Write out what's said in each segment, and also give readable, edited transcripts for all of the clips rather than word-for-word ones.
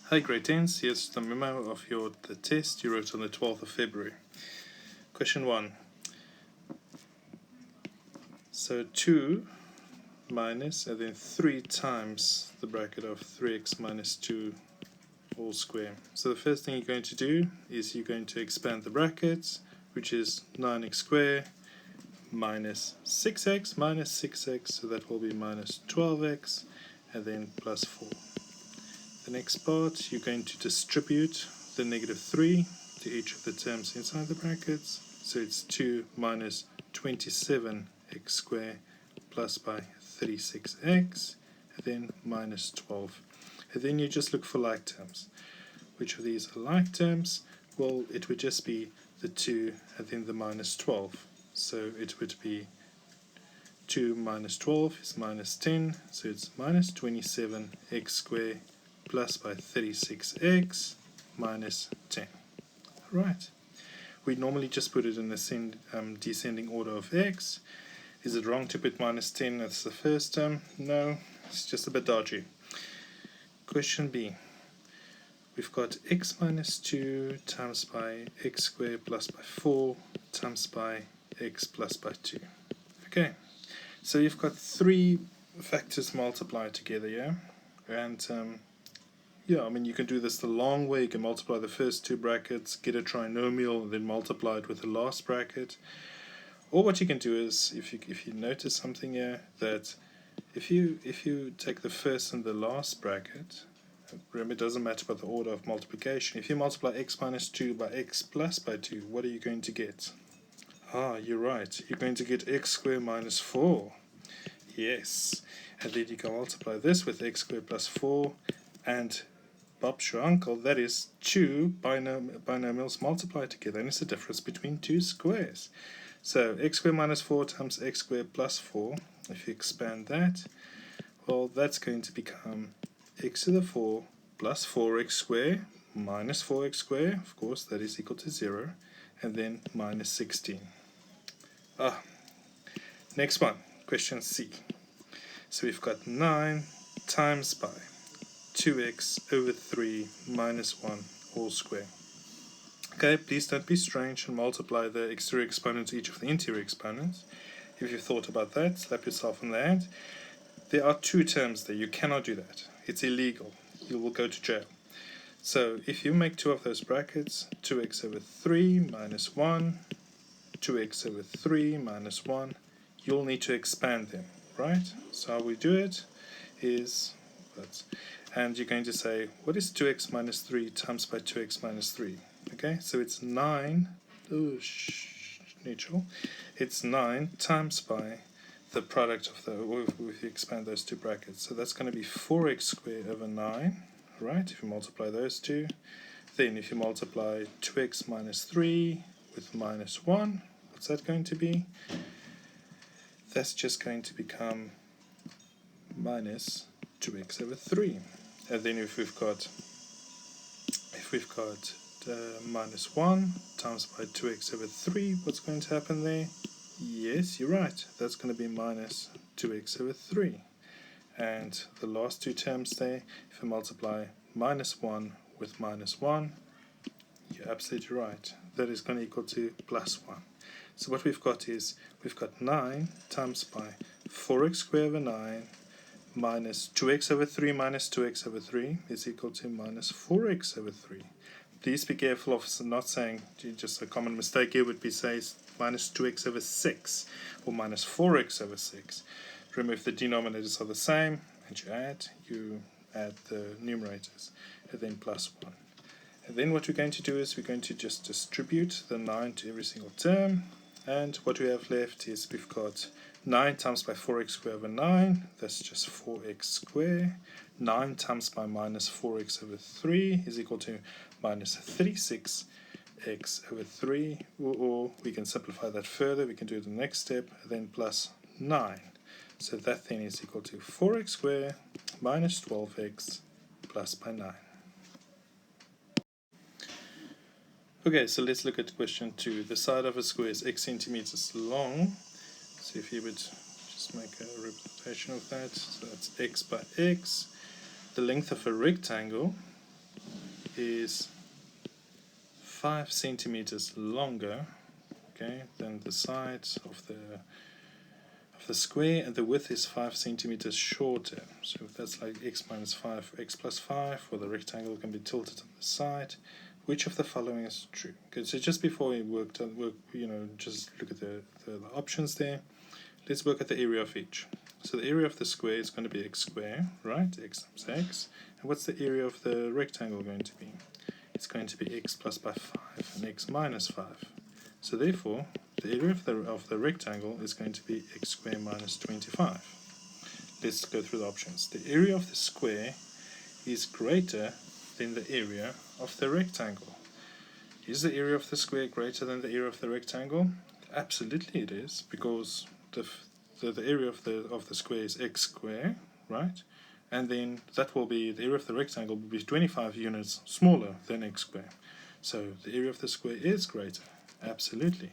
Hi grade 10s, here's the memo of the test you wrote on the 12th of February. Question 1. So 2 minus and then 3 times the bracket of 3x minus 2 all square. So the first thing you're going to do is you're going to expand the brackets, which is 9x squared minus 6x, so that will be minus 12x and then plus 4. The next part, you're going to distribute the negative 3 to each of the terms inside the brackets. So it's 2 minus 27x squared plus by 36x, and then minus 12. And then you just look for like terms. Which of these are like terms? Well, it would just be the 2 and then the minus 12. So it would be 2 minus 12 is minus 10, so it's minus 27x squared plus by 36x minus 10. Right. We normally just put it in the descending order of x. Is it wrong to put minus 10 as the first term? No, it's just a bit dodgy. Question B. We've got x minus 2 times by x squared plus by 4 times by x plus by 2. Okay, so you've got 3 factors multiplied together, yeah? And yeah, I mean, you can do this the long way. You can multiply the first 2 brackets, get a trinomial, and then multiply it with the last bracket. Or what you can do is, if you notice something here, that if you take the first and the last bracket, remember it doesn't matter about the order of multiplication. If you multiply x minus 2 by x plus by 2, what are you going to get? Ah, you're right. You're going to get x squared minus 4. Yes. And then you can multiply this with x squared plus 4, and Bob's your uncle, that is 2 binomials multiplied together, and it's the difference between 2 squares. So x squared minus 4 times x squared plus 4, if you expand that, well, that's going to become x to the 4 plus 4x squared minus 4x squared, of course, that is equal to 0, and then minus 16. Next one, question C. So we've got 9 times by 2x over 3 minus 1 all square. Okay, please don't be strange and multiply the exterior exponents to each of the interior exponents. If you've thought about that, slap yourself on the hand. There are 2 terms there. You cannot do that. It's illegal. You will go to jail. So if you make 2 of those brackets, 2x over 3 minus 1, 2x over 3 minus 1, you'll need to expand them, right? So how we do it is, and you're going to say, what is 2x minus 3 times by 2x minus 3? Okay, so it's 9, neutral, it's 9 times by the product of if you expand those 2 brackets. So that's going to be 4x squared over 9, right, if you multiply those 2. Then if you multiply 2x minus 3 with minus 1, what's that going to be? That's just going to become minus 2x over 3. And then if we've got minus 1 times by 2x over 3, what's going to happen there? Yes, you're right. That's going to be minus 2x over 3. And the last 2 terms there, if you multiply minus 1 with minus 1, you're absolutely right. That is going to equal to plus 1. So what we've got is, we've got 9 times by 4x squared over 9 minus 2x over 3 minus 2x over 3 is equal to minus 4x over 3. Please be careful of not saying, just a common mistake here would be say minus 2x over 6 or minus 4x over 6. Remember, if the denominators are the same and you add the numerators, and then plus 1. And then what we're going to do is we're going to just distribute the 9 to every single term, and what we have left is we've got 9 times by 4x squared over 9, that's just 4x squared. 9 times by minus 4x over 3 is equal to minus 36x over 3, or we can simplify that further. We can do the next step, then plus 9. So that then is equal to 4x squared minus 12x plus by 9. Okay, so let's look at question 2. The side of a square is x centimeters long. So if you would just make a representation of that, so that's x by x. The length of a rectangle is 5 centimeters longer, okay, than the sides of the square, and the width is 5 centimeters shorter. So if that's like x minus 5, x plus 5, or the rectangle can be tilted on the side, which of the following is true? Okay, so just before we just look at the options there, let's work at the area of each. So the area of the square is going to be x squared, right? X times x. And what's the area of the rectangle going to be? It's going to be x plus by 5 and x minus 5. So therefore, the area of the rectangle is going to be x squared minus 25. Let's go through the options. The area of the square is greater than the area of the rectangle. Is the area of the square greater than the area of the rectangle? Absolutely it is, because the area of the square is x squared, right? And then that will be, the area of the rectangle will be 25 units smaller than x squared. So the area of the square is greater. Absolutely.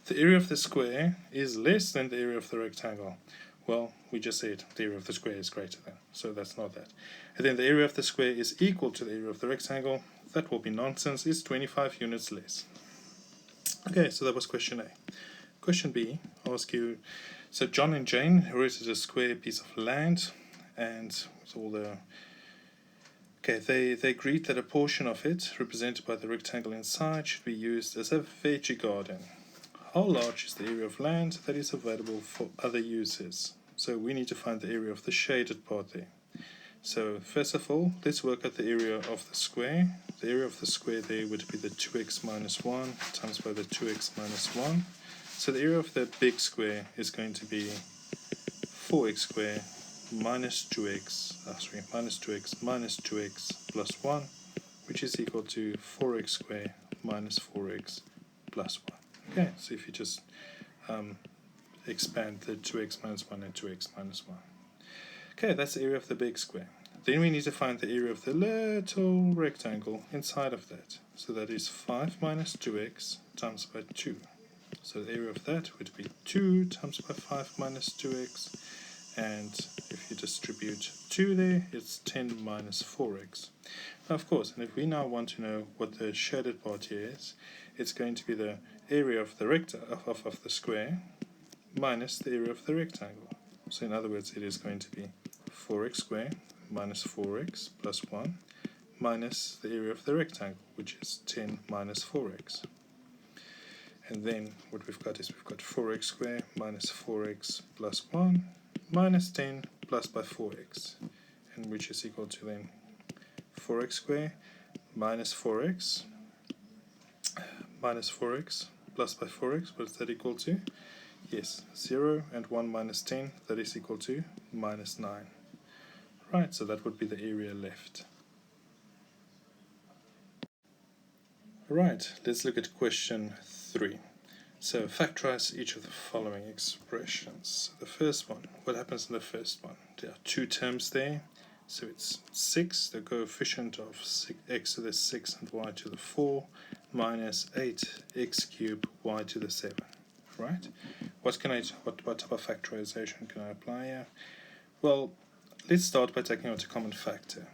The area of the square is less than the area of the rectangle. Well, we just said the area of the square is greater than, so that's not that. And then the area of the square is equal to the area of the rectangle. That will be nonsense. It's 25 units less. Okay, so that was question A. Question B, I'll ask you, so John and Jane inherited a square piece of land, and with all the... Okay, they agreed that a portion of it, represented by the rectangle inside, should be used as a veggie garden. How large is the area of land that is available for other uses? So we need to find the area of the shaded part there. So first of all, let's work at the area of the square. The area of the square there would be the 2x minus 1 times by the 2x minus 1. So the area of the big square is going to be 4x squared minus 2x minus 2x plus 1, which is equal to 4x squared minus 4x plus 1. Okay, so if you just expand the 2x minus 1 and 2x minus 1. Okay, that's the area of the big square. Then we need to find the area of the little rectangle inside of that. So that is 5 minus 2x times by 2. So the area of that would be 2 times by 5 minus 2x. And if you distribute 2 there, it's 10 minus 4x. Now, of course, and if we now want to know what the shaded part here is, it's going to be the area of the of the square minus the area of the rectangle. So in other words, it is going to be 4x squared minus 4x plus 1 minus the area of the rectangle, which is 10 minus 4x. And then what we've got is we've got 4x squared minus 4x plus 1 minus 10 plus by 4x, and which is equal to then 4x squared minus 4x plus by 4x. What is that equal to? Yes, 0 and 1 minus 10, that is equal to minus 9. Right, so that would be the area left. Right, let's look at question 3. So factorize each of the following expressions. The first one, what happens in the first one? There are two terms there. So it's 6, the coefficient of x to the 6 and y to the 4, minus 8x cubed y to the 7. Right? What type of factorization can I apply here? Well, let's start by taking out a common factor.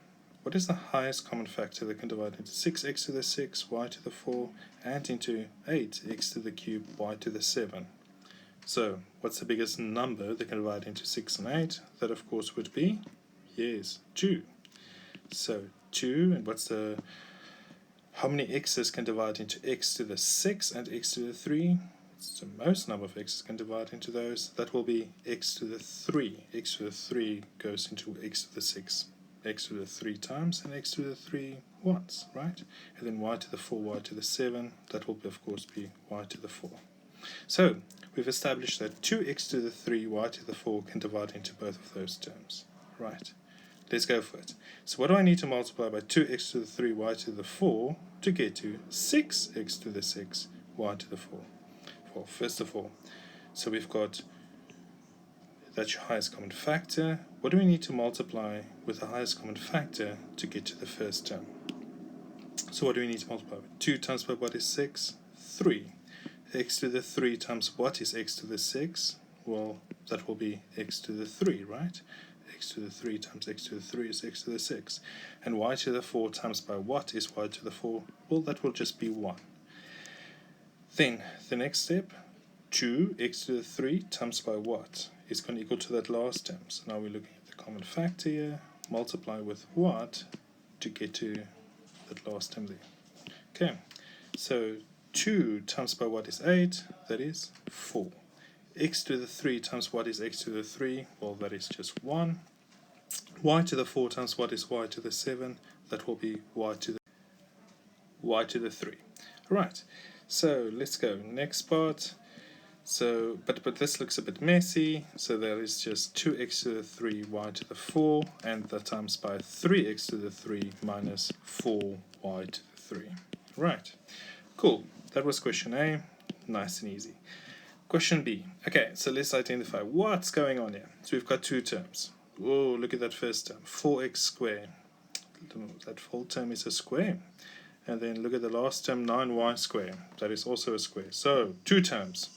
What is the highest common factor that can divide into 6x to the 6, y to the 4, and into 8x to the cube, y to the 7? So, what's the biggest number that can divide into 6 and 8? That, of course, would be, yes, 2. So, 2, and how many x's can divide into x to the 6 and x to the 3? It's the most number of x's can divide into those. That will be x to the 3. X to the 3 goes into x to the 6. X to the 3 times and x to the 3 once, right? And then y to the 4, y to the 7, that will of course be y to the 4. So we've established that 2x to the 3, y to the 4 can divide into both of those terms, right? Let's go for it. So what do I need to multiply by 2x to the 3, y to the 4 to get to 6x to the 6, y to the 4? Well, first of all, so we've got that's your highest common factor. What do we need to multiply with the highest common factor to get to the first term? So what do we need to multiply with? 2 times by what is 6? 3. X to the 3 times what is x to the 6? Well, that will be x to the 3, right? x to the 3 times x to the 3 is x to the 6. And y to the 4 times by what is y to the 4? Well, that will just be 1. Then, the next step, 2x to the 3 times by what is going to equal to that last term. So now we're looking at the common factor here, multiply with what to get to that last term there. Okay, so 2 times by what is 8, that is 4. X to the 3 times what is x to the 3, well, that is just 1. Y to the 4 times what is y to the 7, that will be y to the 3. Right, so let's go next part. So, but this looks a bit messy, so there is just 2x to the 3 y to the 4, and that times by 3x to the 3 minus 4y to the 3. Right, cool, that was question A, nice and easy. Question B, okay, so let's identify what's going on here. So we've got two terms. Whoa, look at that first term, 4x squared. That full term is a square. And then look at the last term, 9y squared. That is also a square. So, two terms.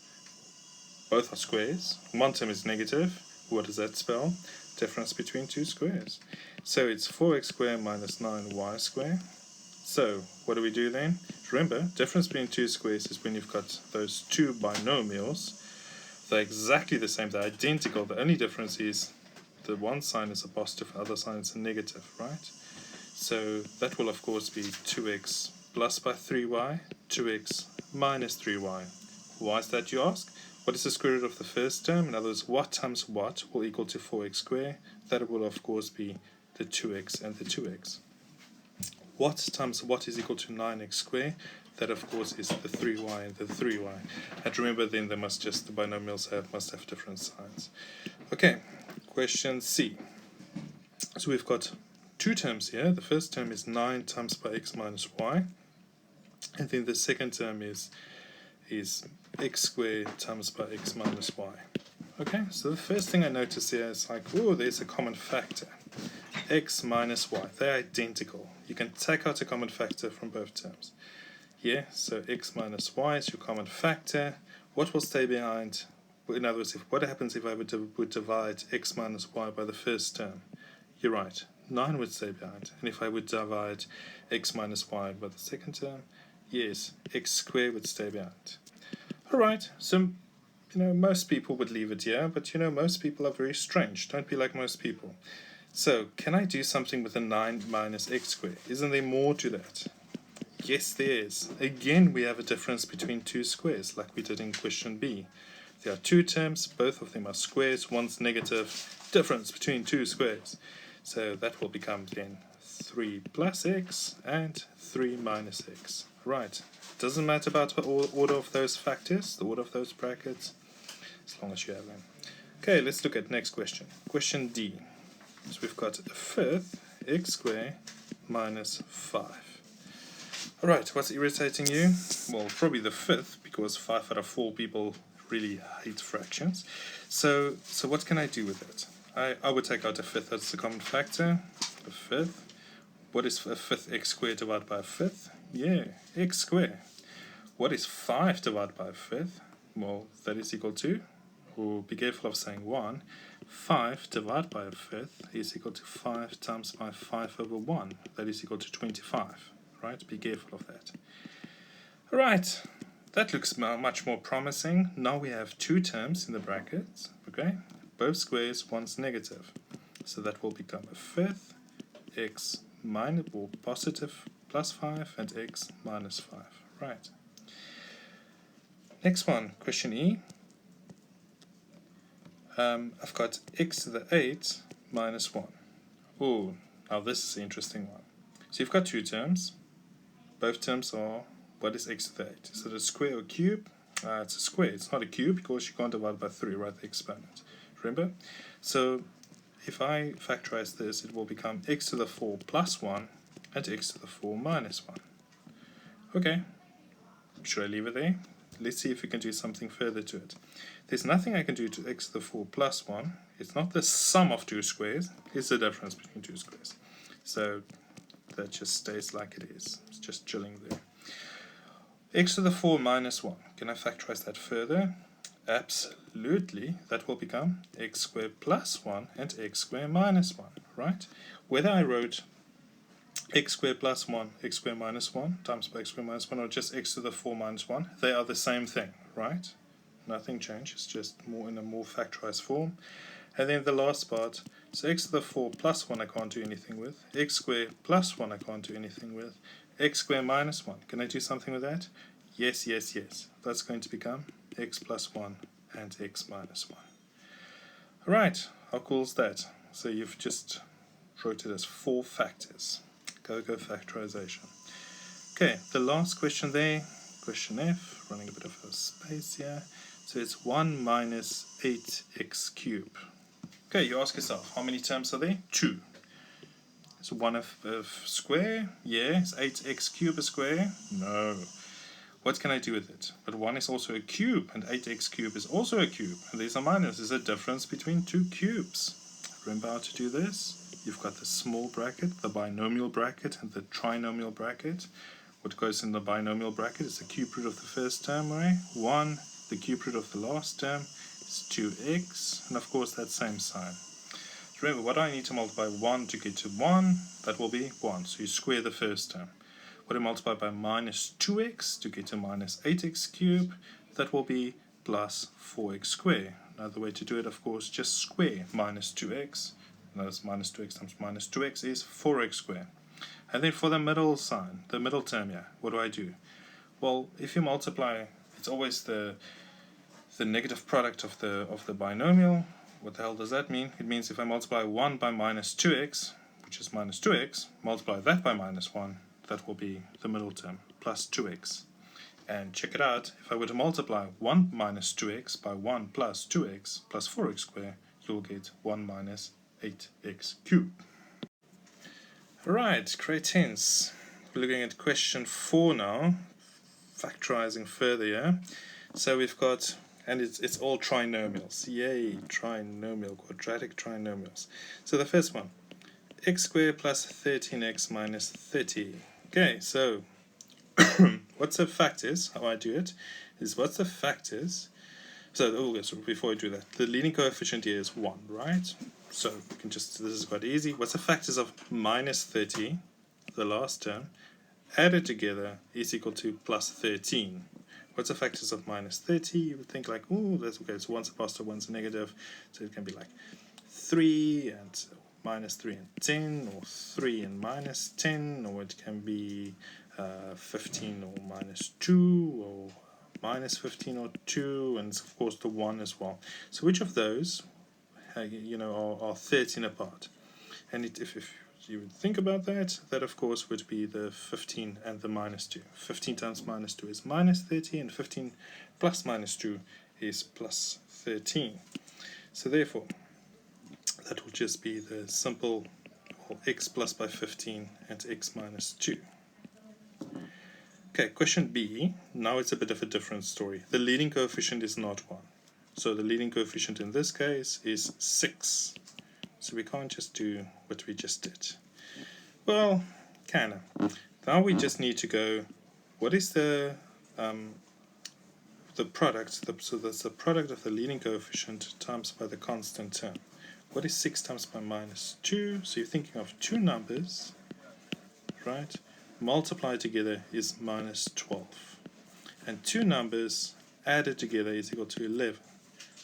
Both are squares. One term is negative. What does that spell? Difference between two squares. So it's 4x squared minus 9y squared. So what do we do then? Remember, difference between two squares is when you've got those two binomials. They're exactly the same. They're identical. The only difference is the one sign is a positive, the other sign is a negative, right? So that will of course be 2x plus by 3y, 2x minus 3y. Why is that, you ask? What is the square root of the first term? In other words, what times what will equal to 4x squared? That will of course be the 2x and the 2x. What times what is equal to 9x squared? That of course is the 3y and the 3y. And remember then they must just, the binomials must have different signs. Okay, question C. So we've got two terms here. The first term is 9 times by x minus y. And then the second term is x squared times by x minus y. Okay, so the first thing I notice here is like, oh, there's a common factor. X minus y, they're identical. You can take out a common factor from both terms. Yeah, so x minus y is your common factor. What will stay behind? In other words, what happens if I would divide x minus y by the first term? You're right, 9 would stay behind. And if I would divide x minus y by the second term, yes, x squared would stay behind. Alright, so most people would leave it here, but most people are very strange. Don't be like most people. So, can I do something with a 9 minus x squared? Isn't there more to that? Yes, there is. Again, we have a difference between two squares, like we did in question B. There are two terms, both of them are squares, one's negative, difference between two squares. So that will become then 3 plus x and 3 minus x. Right, doesn't matter about the order of those factors, the order of those brackets, as long as you have them. Okay, let's look at next question. Question D. So we've got a fifth x squared minus 5. Alright, what's irritating you? Well, probably the fifth, because 5 out of 4 people really hate fractions. So what can I do with it? I would take out a fifth, that's the common factor. A fifth. What is a fifth x squared divided by a fifth? Yeah, x squared. What is 5 divided by a fifth? Well, that is equal to, or be careful of saying 1, 5 divided by a fifth is equal to 5 times by 5 over 1. That is equal to 25. Right? Be careful of that. Alright, that looks much more promising. Now we have two terms in the brackets. Okay, both squares, one's negative. So that will become a fifth x minus or positive plus 5 and x minus 5. Right. Next one, question E. I've got x to the 8 minus 1. Oh, now this is an interesting one. So you've got two terms. Both terms are, what is x to the 8? Is it a square or cube? It's a square. It's not a cube because you can't divide by 3, right? The exponent. Remember? So if I factorize this, it will become x to the 4 plus 1 and x to the 4 minus 1. Okay. Should I leave it there? Let's see if we can do something further to it. There's nothing I can do to x to the 4 plus 1. It's not the sum of two squares. It's the difference between two squares. So that just stays like it is. It's just chilling there. X to the 4 minus 1. Can I factorize that further? Absolutely, that will become x squared plus 1 and x squared minus 1, right? Whether I wrote x squared plus 1, x squared minus 1 times by x squared minus 1, or just x to the 4 minus 1, they are the same thing, right? Nothing changes, just more in a more factorized form. And then the last part, so x to the 4 plus 1 I can't do anything with, x squared plus 1 I can't do anything with, x squared minus 1, can I do something with that? Yes, yes, yes. That's going to become x plus 1 and x minus 1. Alright, how cool is that? So you've just wrote it as 4 factors. Go factorization. Okay, the last question there, question F, running a bit of a space here. So it's 1 minus 8x cubed. Okay, you ask yourself, how many terms are there? 2. So 1 of square, yeah. Is 8x cubed a square? No. What can I do with it? But 1 is also a cube, and 8x cubed is also a cube. And there's a minus. There's a difference between 2 cubes. Remember how to do this? You've got the small bracket, the binomial bracket, and the trinomial bracket. What goes in the binomial bracket is the cube root of the first term, right? 1, the cube root of the last term is 2x, and of course that same sign. Remember, what do I need to multiply 1 to get to 1? That will be 1, so you square the first term. What do I multiply by minus 2x to get to minus 8x cubed? That will be plus 4x squared. Another way to do it, of course, just square minus 2x. And that's minus 2x times minus 2x is 4x squared. And then for the middle sign, the middle term here, what do I do? Well, if you multiply, it's always the negative product of the binomial. What the hell does that mean? It means if I multiply 1 by minus 2x, which is minus 2x, multiply that by minus 1, that will be the middle term, plus 2x. And check it out, if I were to multiply 1 minus 2x by 1 plus 2x plus 4x squared, you'll get 1 minus 8x cubed. Alright, great tense. We're looking at question 4 now, factorizing further here. So we've got, and it's all trinomials. Yay, trinomial, quadratic trinomials. So the first one, x squared plus 13x minus 30. Okay, so what's the factors? How I do it is what's the factors? So before we do that, the leading coefficient here is 1, right? So we can just, this is quite easy. What's the factors of minus 30, the last term, added together is equal to plus 13. What's the factors of minus 30? You would think like, oh, that's okay, so one's a positive, one's a negative, so it can be like 3 and minus 3 and 10, or 3 and minus 10, or it can be 15 or minus 2, or minus 15 or 2, and of course the 1 as well. So which of those are 13 apart? And if you would think about that, that of course would be the 15 and the minus 2. 15 times minus 2 is minus 30, and 15 plus minus 2 is plus 13. So therefore, that will just be the simple x plus by 15 and x minus 2. Okay, question B. Now it's a bit of a different story. The leading coefficient is not 1. So the leading coefficient in this case is 6. So we can't just do what we just did. Well, kinda. Now we just need to go, what is the product? So that's the product of the leading coefficient times by the constant term. What is 6 times by minus 2? So you're thinking of two numbers, right? Multiplied together is minus 12. And two numbers added together is equal to 11.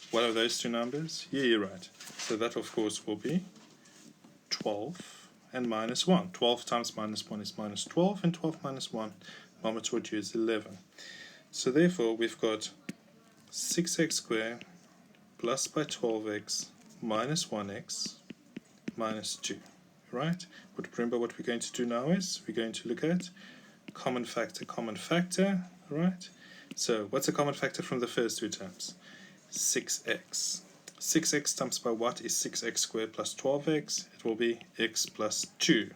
What are those two numbers? Yeah, you're right. So that, of course, will be 12 and minus 1. 12 times minus 1 is minus 12, and 12 minus 1, Mama taught you, is 11. So therefore, we've got 6x squared plus by 12x minus 1x minus 2. Right? But remember what we're going to do now is we're going to look at common factor, right? So what's a common factor from the first two terms? 6x. 6x times by what is 6x squared plus 12x? It will be x plus 2.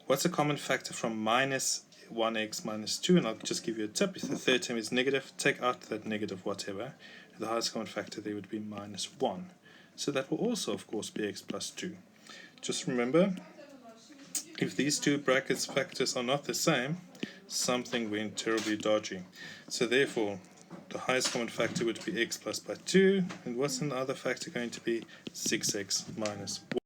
What's a common factor from minus 1x minus 2? And I'll just give you a tip. If the third term is negative, take out that negative whatever. The highest common factor there would be minus 1. So that will also, of course, be x plus 2. Just remember, if these two brackets factors are not the same, something went terribly dodgy. So therefore, the highest common factor would be x plus by 2. And what's another factor going to be? 6x minus 1.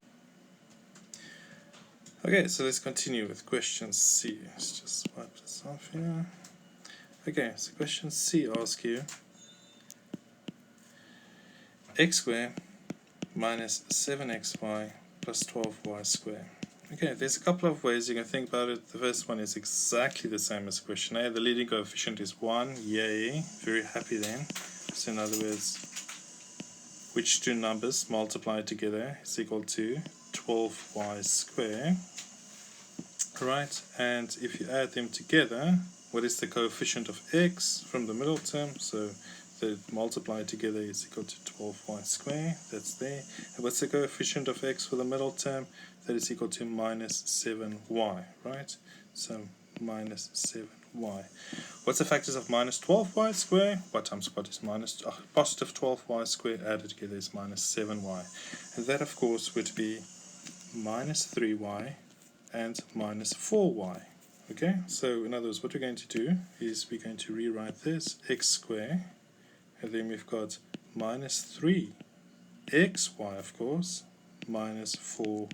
Okay, so let's continue with question C. Let's just wipe this off here. Okay, so question C asks you x squared minus 7xy plus 12y squared. Okay, there's a couple of ways you can think about it. The first one is exactly the same as question A. The leading coefficient is 1. Yay, very happy then. So in other words, which two numbers multiplied together is equal to 12y squared. Right, and if you add them together, what is the coefficient of x from the middle term? So the multiplied together is equal to 12y squared. That's there. And what's the coefficient of x for the middle term? That is equal to minus 7y, right? So minus 7y. What's the factors of minus 12y squared? What times what is minus positive 12y squared added together is minus 7y. And that, of course, would be minus 3y and minus 4y. Okay, so in other words, what we're going to do is we're going to rewrite this x squared, and then we've got minus 3xy, of course, minus 4xy,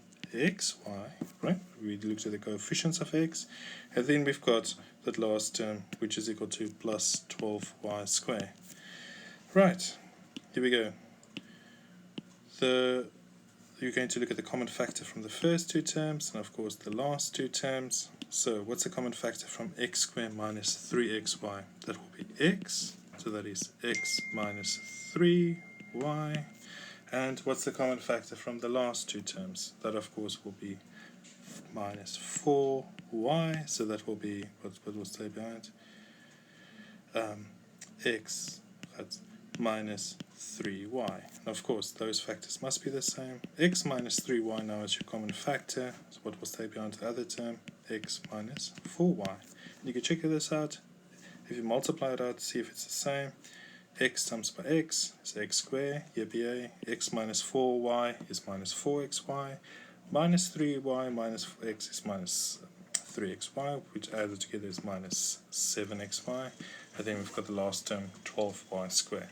right? We looked at the coefficients of x, and then we've got that last term, which is equal to plus 12y squared. Right, here we go. You're going to look at the common factor from the first two terms, and of course the last two terms. So what's the common factor from x squared minus 3xy? That will be x, so that is x minus 3y. And what's the common factor from the last two terms? That, of course, will be minus 4y, so that will be, what will stay behind? X, that's minus 3y. And of course, those factors must be the same. X minus 3y now is your common factor, so what will stay behind the other term? X minus 4y. And you can check this out. If you multiply it out, see if it's the same. X times by x is x squared, yippee. X minus 4y is minus 4xy. Minus 3y minus x is minus 3xy, which added together is minus 7xy. And then we've got the last term, 12y squared.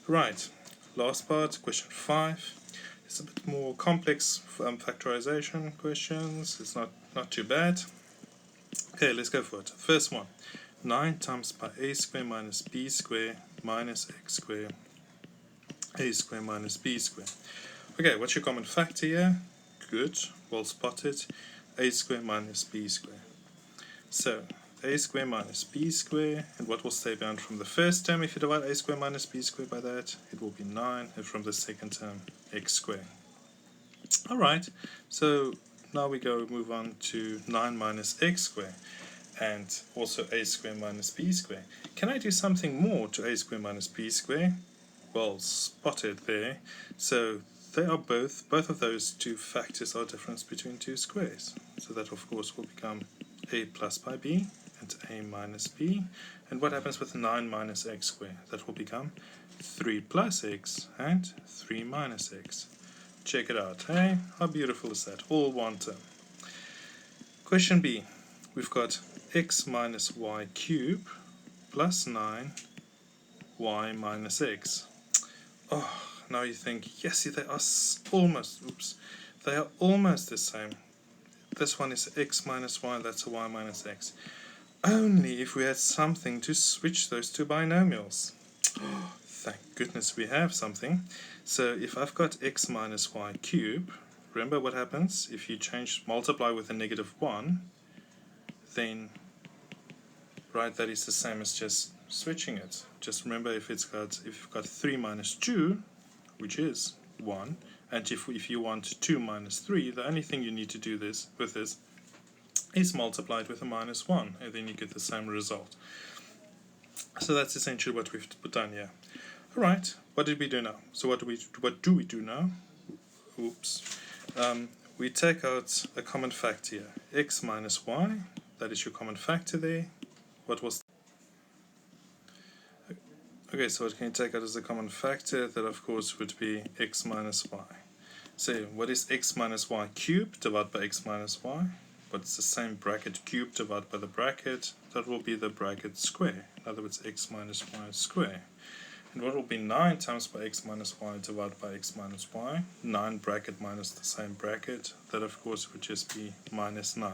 Right, last part, question 5. It's a bit more complex factorization questions. It's not too bad. Okay, let's go for it. First one, 9 times by a squared minus b squared minus x squared, a squared minus b squared. Okay, what's your common factor here? Good, well spotted. A squared minus b squared. So, a squared minus b squared, and what will stay behind from the first term? If you divide a squared minus b squared by that, it will be 9, and from the second term, x squared. Alright, so now we move on to 9 minus x squared, and also a squared minus b squared. Can I do something more to a squared minus b squared? Well spotted there. So they are both of those two factors are difference between two squares. So that, of course, will become a plus by b and a minus b. And what happens with 9 minus x squared? That will become 3 plus x and 3 minus x. Check it out, hey? How beautiful is that? All one term. Question B. We've got x minus y cubed plus 9 y minus x. Oh, now you think, yes, they are they are almost the same. This one is x minus y, that's a y minus x. Only if we had something to switch those two binomials. Oh, thank goodness we have something. So if I've got x minus y cubed, remember what happens? If you multiply with a negative 1, then, right, that is the same as just switching it. Just remember if you've got 3 minus 2, which is 1, and if you want 2 minus 3, the only thing you need to do with this is multiply it with a minus 1, and then you get the same result. So that's essentially what we've done here. Alright, what did we do now? So what do we do now? Oops. We take out a common factor here. X minus y, that is your common factor there. What was... Okay, so what can you take out as a common factor? That, of course, would be x minus y. So what is x minus y cubed divided by x minus y? what's the same bracket cubed divided by the bracket, that will be the bracket square. In other words, x minus y square. And what will be 9 times by x minus y divided by x minus y? 9 bracket minus the same bracket. That of course would just be minus 9.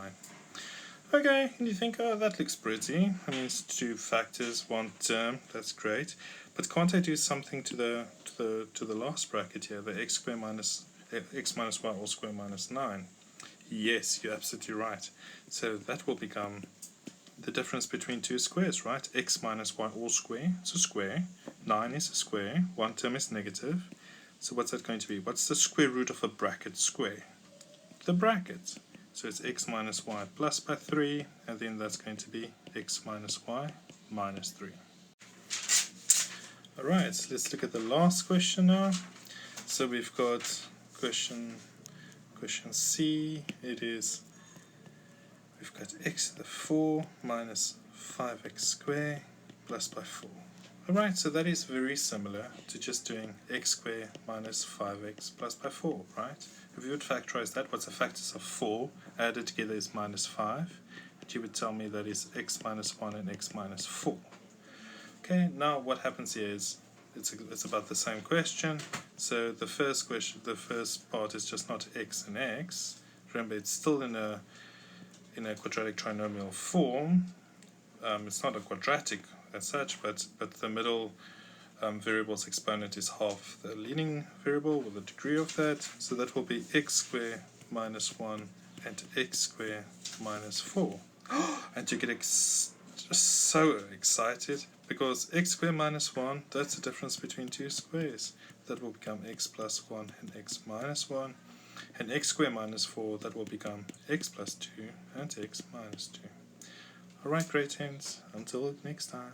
Okay, and you think, oh, that looks pretty. I mean, it's 2 factors, 1 term. That's great. But can't I do something to the last bracket here, the x square minus x minus y all square minus 9? Yes, you're absolutely right. So that will become the difference between 2 squares, right? X minus y all square, it's a square. 9 is a square. 1 term is negative. So what's that going to be? What's the square root of a bracket square? The bracket. So it's x minus y plus by 3, and then that's going to be x minus y minus 3. Alright, so let's look at the last question now. So we've got question C. It is, we've got x to the 4 minus 5x squared plus by 4. Alright, so that is very similar to just doing x squared minus 5x plus by 4, right? If you would factorize that, what's the factors of 4 added together is minus 5. And you would tell me that is x minus 1 and x minus 4. Okay, now what happens here is it's about the same question. So the first question, the first part is just not x and x. Remember, it's still in a quadratic trinomial form. It's not a quadratic as such, but the middle variable's exponent is half the leading variable, or the degree of that. So that will be x squared minus 1 and x squared minus 4. And you get just so excited, because x squared minus 1, that's the difference between 2 squares. That will become x plus 1 and x minus 1. And x squared minus 4, that will become x plus 2 and x minus 2. Alright, great hands. Until next time.